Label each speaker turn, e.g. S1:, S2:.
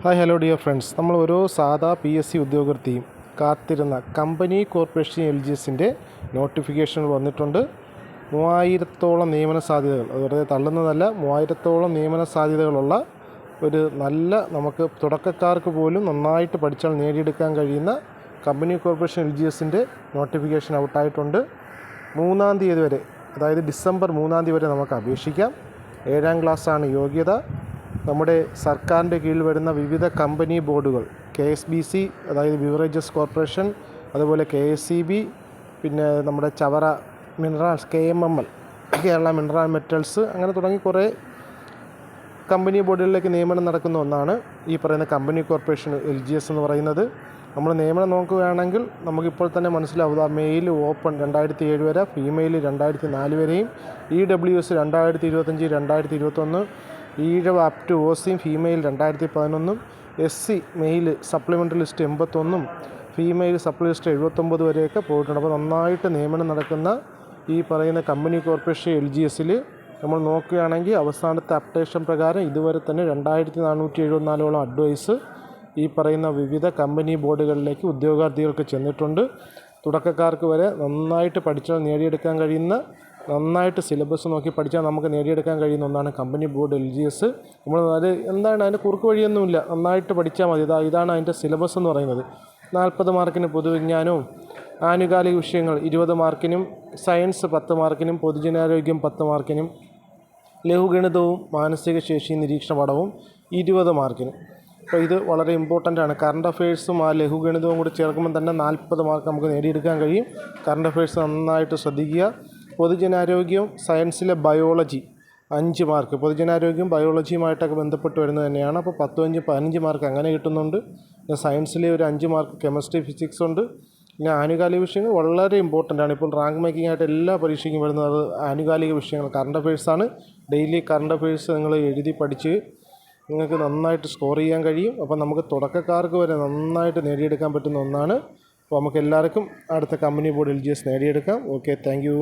S1: Hi hello dear friends, നമ്മൾ ഓരോ സാധാ PSC ഉദ്യോഗാർത്ഥിയും കാത്തിരുന്ന കമ്പനി കോർപ്പറേഷൻ LGSൻ്റെ നോട്ടിഫിക്കേഷൻ വന്നിട്ടുണ്ട്. 3000-ഓളം നിയമന സാധ്യതകൾ, അത് വെറുതെ തള്ളുന്നതല്ല, 3000-ഓളം നിയമന സാധ്യതകളുള്ള ഒരു നല്ല, നമുക്ക് തുടക്കക്കാർക്ക് പോലും നന്നായിട്ട് പഠിച്ചാൽ നേടിയെടുക്കാൻ കഴിയുന്ന കമ്പനി കോർപ്പറേഷൻ LGSൻ്റെ നോട്ടിഫിക്കേഷൻ ഔട്ടായിട്ടുണ്ട്. 3-ാം തീയതി വരെ, അതായത് ഡിസംബർ 3-ാം തീയതി വരെ നമുക്ക് അപേക്ഷിക്കാം. 7-ാം ക്ലാസ്സാണ് യോഗ്യത. നമ്മുടെ സർക്കാരിൻ്റെ കീഴിൽ വരുന്ന വിവിധ കമ്പനി ബോർഡുകൾ, KSBC അതായത് ബിവറേജസ് കോർപ്പറേഷൻ, അതുപോലെ KSEB, പിന്നെ നമ്മുടെ Chavara minerals, KMML Kerala mineral metals, അങ്ങനെ തുടങ്ങി കുറേ കമ്പനി ബോർഡുകളിലേക്ക് നിയമനം നടക്കുന്ന ഒന്നാണ് ഈ പറയുന്ന കമ്പനി കോർപ്പറേഷൻ LGS എന്ന് പറയുന്നത്. നമ്മൾ നിയമനം നോക്കുകയാണെങ്കിൽ നമുക്കിപ്പോൾ തന്നെ മനസ്സിലാവുക, മെയിൽ ഓപ്പൺ 2007 വരെ, ഫീമെയിൽ 2004 വരെയും, EWS 2025, 2021, Ezhava up to OC female 2011, SC male supplementary list 81, female supply list 79 വരെയൊക്കെ പോയിട്ടുണ്ട്. അപ്പോൾ നന്നായിട്ട് നിയമനം നടക്കുന്ന ഈ പറയുന്ന കമ്പനി കോർപ്പറേഷൻ LGSൽ നമ്മൾ നോക്കുകയാണെങ്കിൽ അവസാനത്തെ അപ്ഡേഷൻ പ്രകാരം ഇതുവരെ തന്നെ 2474 അഡ്വൈസ് ഈ പറയുന്ന വിവിധ കമ്പനി ബോർഡുകളിലേക്ക് ഉദ്യോഗാർത്ഥികൾക്ക് ചെന്നിട്ടുണ്ട്. തുടക്കക്കാർക്ക് വരെ നന്നായിട്ട് പഠിച്ചാൽ നേടിയെടുക്കാൻ കഴിയുന്ന, നന്നായിട്ട് സിലബസ് നോക്കി പഠിച്ചാൽ നമുക്ക് നേടിയെടുക്കാൻ കഴിയുന്ന ഒന്നാണ് കമ്പനി ബോർഡ് LGS. നമ്മൾ അത് എന്താണ്, അതിൻ്റെ കുറുക്ക് വഴിയൊന്നുമില്ല, നന്നായിട്ട് പഠിച്ചാൽ മതി. ഇതാണ് അതിൻ്റെ സിലബസ് എന്ന് പറയുന്നത്. 40 മാർക്കിന് പൊതുവിജ്ഞാനവും ആനുകാലിക വിഷയങ്ങൾ 20 മാർക്കിനും, സയൻസ് 10 മാർക്കിനും, പൊതുജനാരോഗ്യം 10 മാർക്കിനും, ലഘുഗണിതവും മാനസിക ശേഷി നിരീക്ഷണ പഠനവും 20 മാർക്കിനും. അപ്പോൾ ഇത് വളരെ ഇമ്പോർട്ടൻ്റ് ആണ്. കറണ്ട് അഫയേഴ്സും ആ ലഘുഗണിതവും കൂടി ചേർക്കുമ്പോൾ തന്നെ 40 മാർക്ക് നമുക്ക് നേടിയെടുക്കാൻ കഴിയും. കറണ്ട് അഫയേഴ്സ് നന്നായിട്ട് ശ്രദ്ധിക്കുക. പൊതുജനാരോഗ്യം, സയൻസിലെ ബയോളജി 5 മാർക്ക്, പൊതുജനാരോഗ്യം ബയോളജിയുമായിട്ടൊക്കെ ബന്ധപ്പെട്ട് വരുന്നത് തന്നെയാണ്. അപ്പോൾ 10, 15 മാർക്ക് അങ്ങനെ കിട്ടുന്നുണ്ട്. പിന്നെ സയൻസിലെ ഒരു 5 മാർക്ക് കെമിസ്ട്രി, ഫിസിക്സ് ഉണ്ട്. പിന്നെ ആനുകാലിക വിഷയങ്ങൾ വളരെ ഇമ്പോർട്ടൻ്റ് ആണ്. ഇപ്പോൾ റാങ്ക് മേക്കിംഗ് ആയിട്ട് എല്ലാ പരീക്ഷയ്ക്കും വരുന്നത് ആനുകാലിക വിഷയങ്ങൾ, കറണ്ട് അഫയേഴ്സാണ്. ഡെയിലി കറണ്ട് അഫയേഴ്സ് നിങ്ങൾ എഴുതി പഠിച്ച് നിങ്ങൾക്ക് നന്നായിട്ട് സ്കോർ ചെയ്യാൻ കഴിയും. അപ്പോൾ നമുക്ക് തുടക്കക്കാർക്ക് വരെ നന്നായിട്ട് നേടിയെടുക്കാൻ പറ്റുന്ന ഒന്നാണ്. അപ്പോൾ നമുക്ക് എല്ലാവർക്കും അടുത്ത കമ്പനി ബോർഡ് LGS നേടിയെടുക്കാം. Okay, thank U.